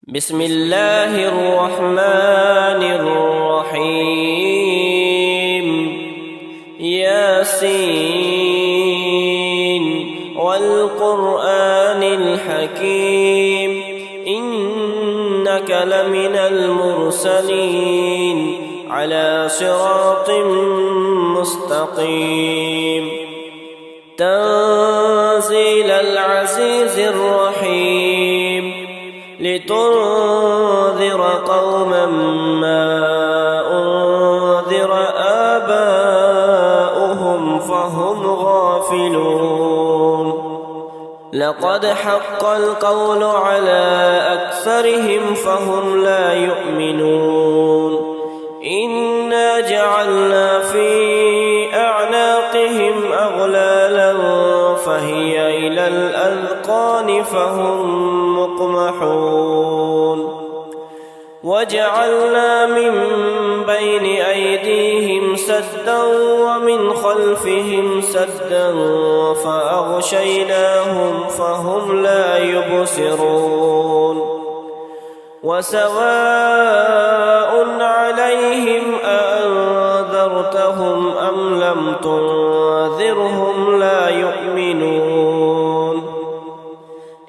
بسم الله الرحمن الرحيم ياسين والقرآن الحكيم إنك لمن المرسلين على صراط مستقيم تنزيل العزيز الرحيم لتنذر قوما ما أنذر آباؤهم فهم غافلون لقد حق القول على أكثرهم فهم لا يؤمنون إنا جعلنا في أعناقهم أغلالا فهي إلى الأذقان فهم مقمحون وجعلنا من بين أيديهم سدا ومن خلفهم سدا فأغشيناهم فهم لا يبصرون وسواء عليهم أأنذرتهم أم لم تنذرهم لا يؤمنون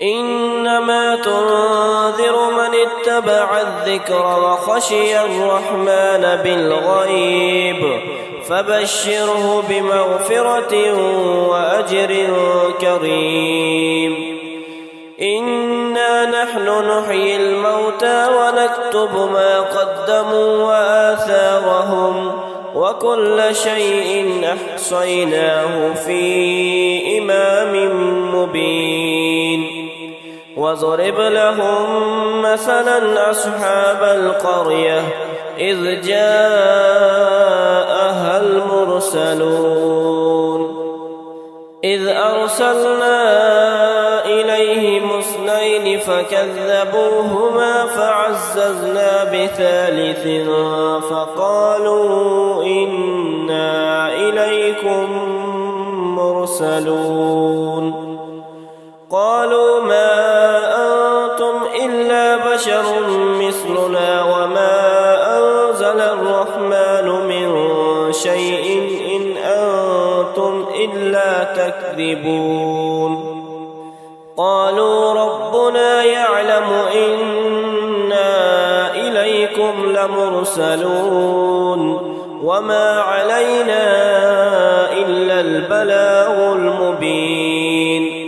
إنما تنذر من اتبع الذكر وخشي الرحمن بالغيب فبشره بمغفرة وأجر كريم إنا نحن نحيي الموتى ونكتب ما قدموا وآثارهم وكل شيء أحصيناه في إمام مبين واضرب لهم مثلا أصحاب القرية إذ جاءها المرسلون إذ أرسلنا إليهم اثنين فكذبوهما فعززنا بثالث فقالوا إنا إليكم مرسلون قالوا ما أنتم إلا بشر مثلنا وما أنزل الرحمن من شيء إن أنتم إلا تكذبون قالوا ربنا يعلم إنا إليكم لمرسلون وما علينا إلا البلاغ المبين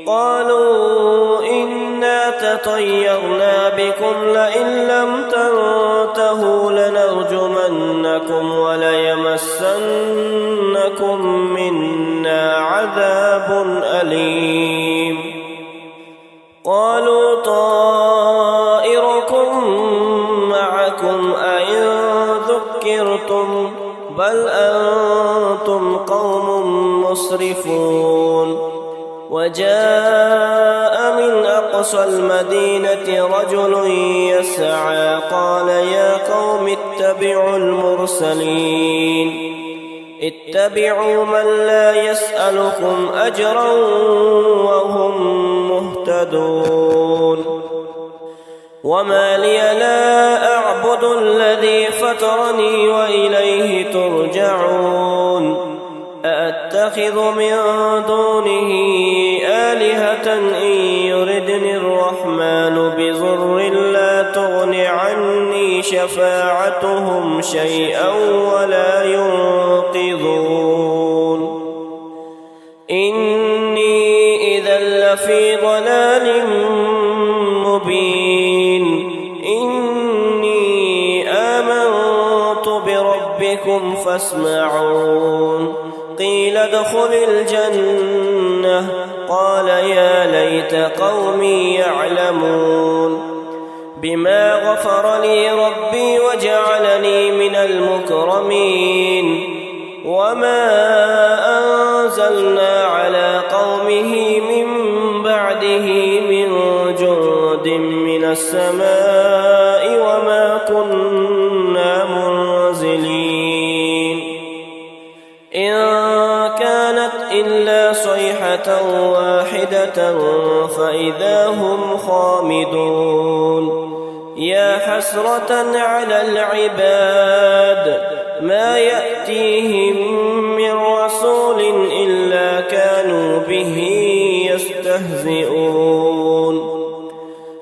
قالوا إنا تطيرنا بكم لئن لم تنتهوا لنرجمنكم وليمسنكم منا عذاب أليم قالوا طائركم معكم أئن ذكرتم بل أنتم قوم مسرفون وجاء من أقصى المدينة رجل يسعى قال يا قوم اتبعوا المرسلين اتبعوا من لا يسألكم أجرا وهم مهتدون وما لي لا أعبد الذي فطرني وإليه ترجعون أأتخذ من دونه آلهة إن يردني الرحمن بضر لا تغن عني شفاعتهم شيئا ولا ينقذون إني إذا لفي ضلال مبين إني آمنت بربكم فاسمعون قيل ادخل الجنة قال يا ليت قومي يعلمون بما غفر لي ربي وجعلني من المكرمين وما أنزلنا على قومه من بعده من جند من السماء وما كنا منزلين إن كانت إلا صيحة واحدة فإذا هم خامدون يا حسرة على العباد ما يأتيهم من رسول إلا كانوا به يستهزئون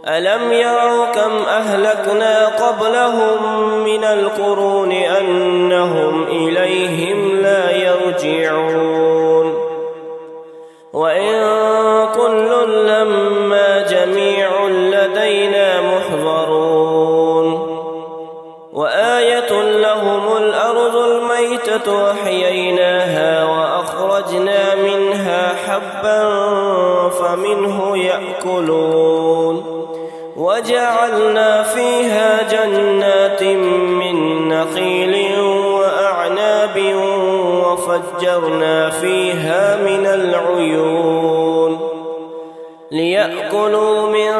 ألم يروا كم أهلكنا قبلهم من القرون أنهم إليهم لا يرجعون وإن كل لما جميع لدينا محضرون وآية لهم الأرض الميتة وأحييناها وأخرجنا منها حبا فمنه يأكلون وجعلنا فيها جنات من نخيل وأعناب وفجرنا فيها من العيون ليأكلوا من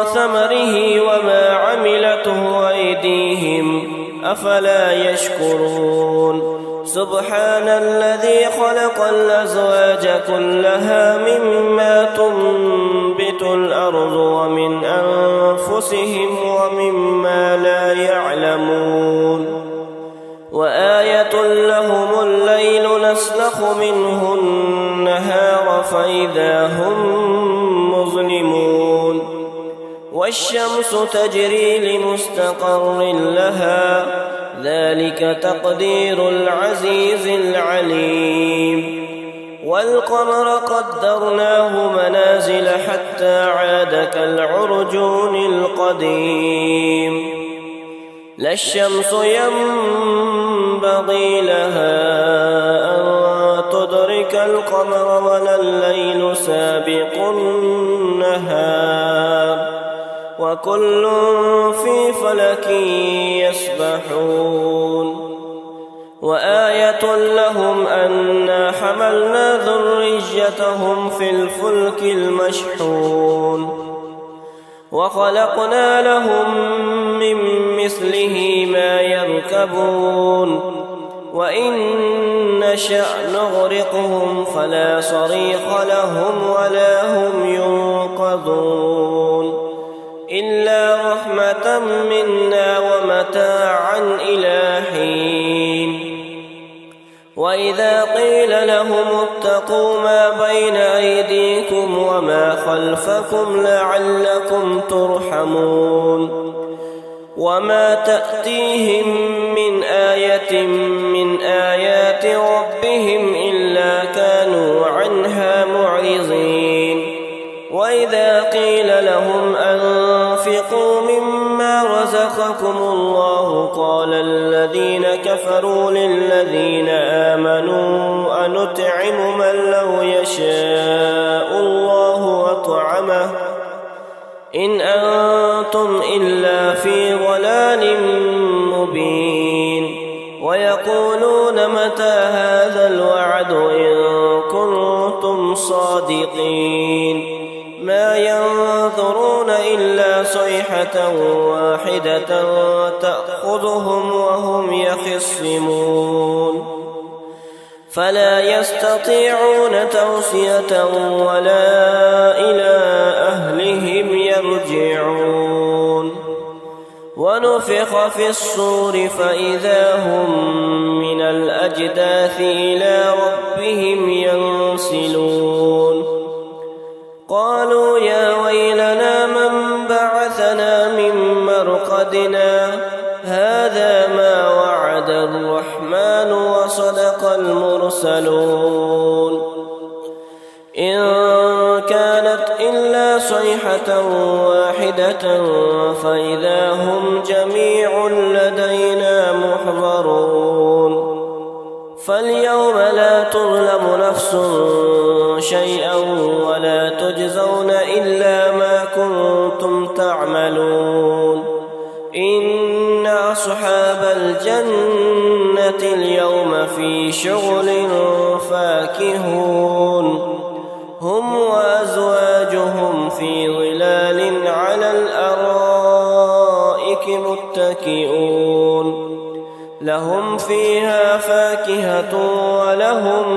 ثمره وما عملته أيديهم أفلا يشكرون سبحان الذي خلق الأزواج كلها مما تنبت الأرض ومن أنفسهم ومما لا يعلمون وآية لهم الليل نسلخ منه النهار فإذا هم مظلمون والشمس تجري لمستقر لها ذلك تقدير العزيز العليم والقمر قدرناه منازل حتى عاد كالعرجون القديم لا الشمس ينبغي لها أن تدرك القمر ولا الليل سابق النهار وكل في فلك يسبحون وآية لهم أنا حملنا ذريتهم في الفلك المشحون وخلقنا لهم من مثله ما يركبون وإن نشأ نغرقهم فلا صريخ لهم ولا هم ينقذون إلا رحمة منا ومتاعا إلى حين وإذا قيل لهم اتقوا ما بين أيديكم وما خلفكم لعلكم ترحمون وما تأتيهم من آية من آيات ربهم إلا كانوا عنها معرضين وإذا قيل لهم أنفقوا مما رزقكم الله قال الذين كفروا للذين آمنوا أنطعم من لو يشاء الله أطعمه إن أنتم إلا في ضلال مبين ويقولون متى هذا الوعد إن كنتم صادقين ما ينظرون إلا صيحة واحدة تأخذهم وهم يخصمون فلا يستطيعون توصية ولا إلى أهلهم يرجعون ونفخ في الصور فإذا هم من الأجداث إلى ربهم ينسلون قالوا يا ويلنا من بعثنا من مرقدنا هذا ما وعد الرحمن وصدق المرسلون إن كانت إلا صيحة واحدة فإذا هم جميع لدينا محضرون فاليوم لا تظلم نفس شيئا ولا تجزون إلا ما كنتم تعملون إن أصحاب الجنة اليوم في شغل فاكهون هم وأزواجهم في ظلال على الأرائك متكئون لهم فيها فاكهة ولهم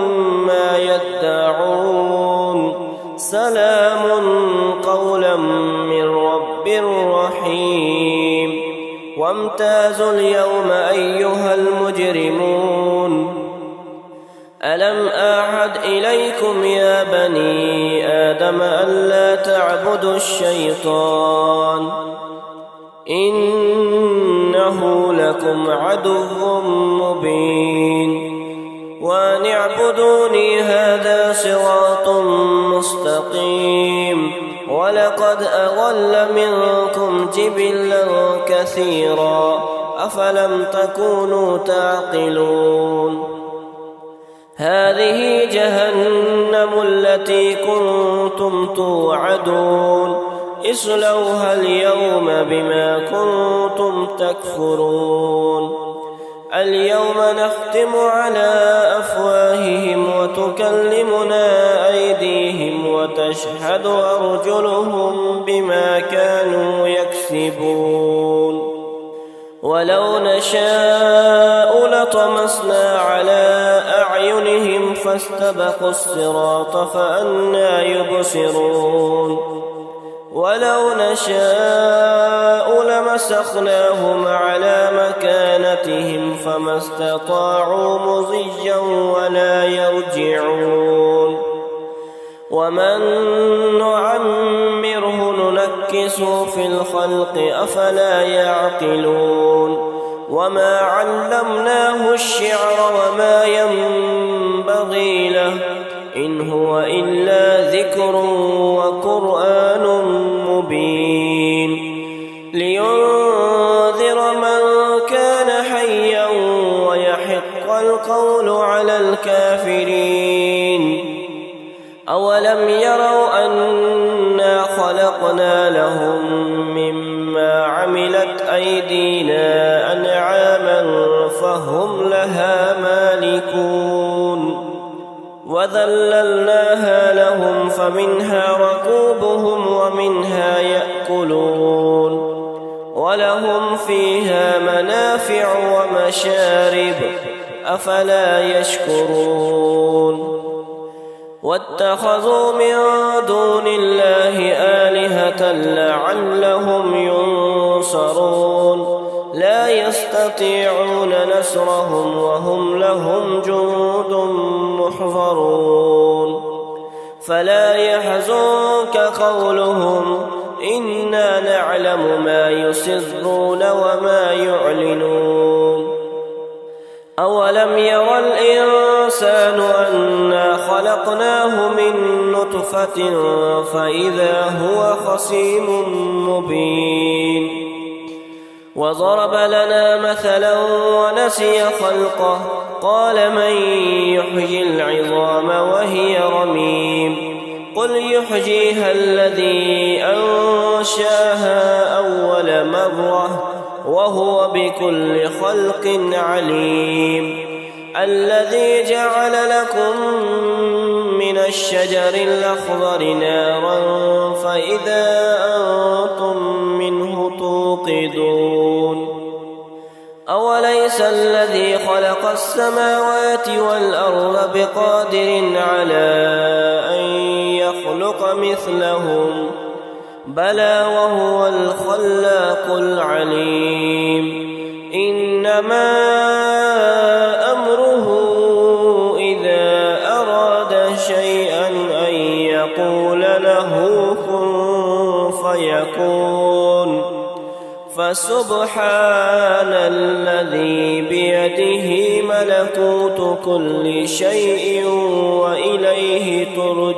ما يدعون سلام قولا من رب رحيم وامتازوا اليوم أيها المجرمون ألم أعهد إليكم يا بني آدم ألا تعبدوا الشيطان إنه لكم عدو مبين وأن اعبدوني هذا صراط مستقيم ولقد أضل منكم جبلا كثيرا أفلم تكونوا تعقلون هذه جهنم التي كنتم توعدون اصلوها اليوم بما كنتم تكفرون اليوم نختم على أفواههم وتكلمنا أيديهم وتشهد أرجلهم بما كانوا يكسبون ولو نشاء لطمسنا على أعينهم فاستبقوا الصراط فأنى يبصرون ولو نشاء لمسخناهم على مكانتهم فما استطاعوا مضيا ولا يرجعون ومن نعمره ننكسه في الخلق أفلا يعقلون وما علمناه الشعر وما ينبغي له إن هو إلا ذكر وقرآن مبين لينذر من كان حيا ويحق القول على الكافرين أولم يروا أنا خلقنا لهم مما عملت أيدينا أنعاما فهم لها مالكون وذللناها لهم فمنها ركوبهم ومنها يأكلون ولهم فيها منافع ومشارب أفلا يشكرون واتخذوا من دون الله آلهة لعلهم ينصرون لا يستطيعون نصرهم وهم لهم جند محضرون فلا يحزنك قولهم إنا نعلم ما يسرون وما يعلنون أولم ير الإنسان أنا خلقناه من نطفة فإذا هو خصيم مبين وضرب لنا مثلا ونسي خلقه قال من يحيي العظام وهي رميم قل يحييها الذي أنشاها أول مرة وهو بكل خلق عليم الذي جعل لكم من الشجر الأخضر نارا فإذا أنتم منه توقدون أوليس الذي خلق السماوات والأرض بقادر على أن يخلق مثلهم بلى وهو الخلاق العليم إنما أمره إذا أراد شيئا أن يقول له كن فيكون فسبحان الذي بيده ملكوت كل شيء وإليه ترجعون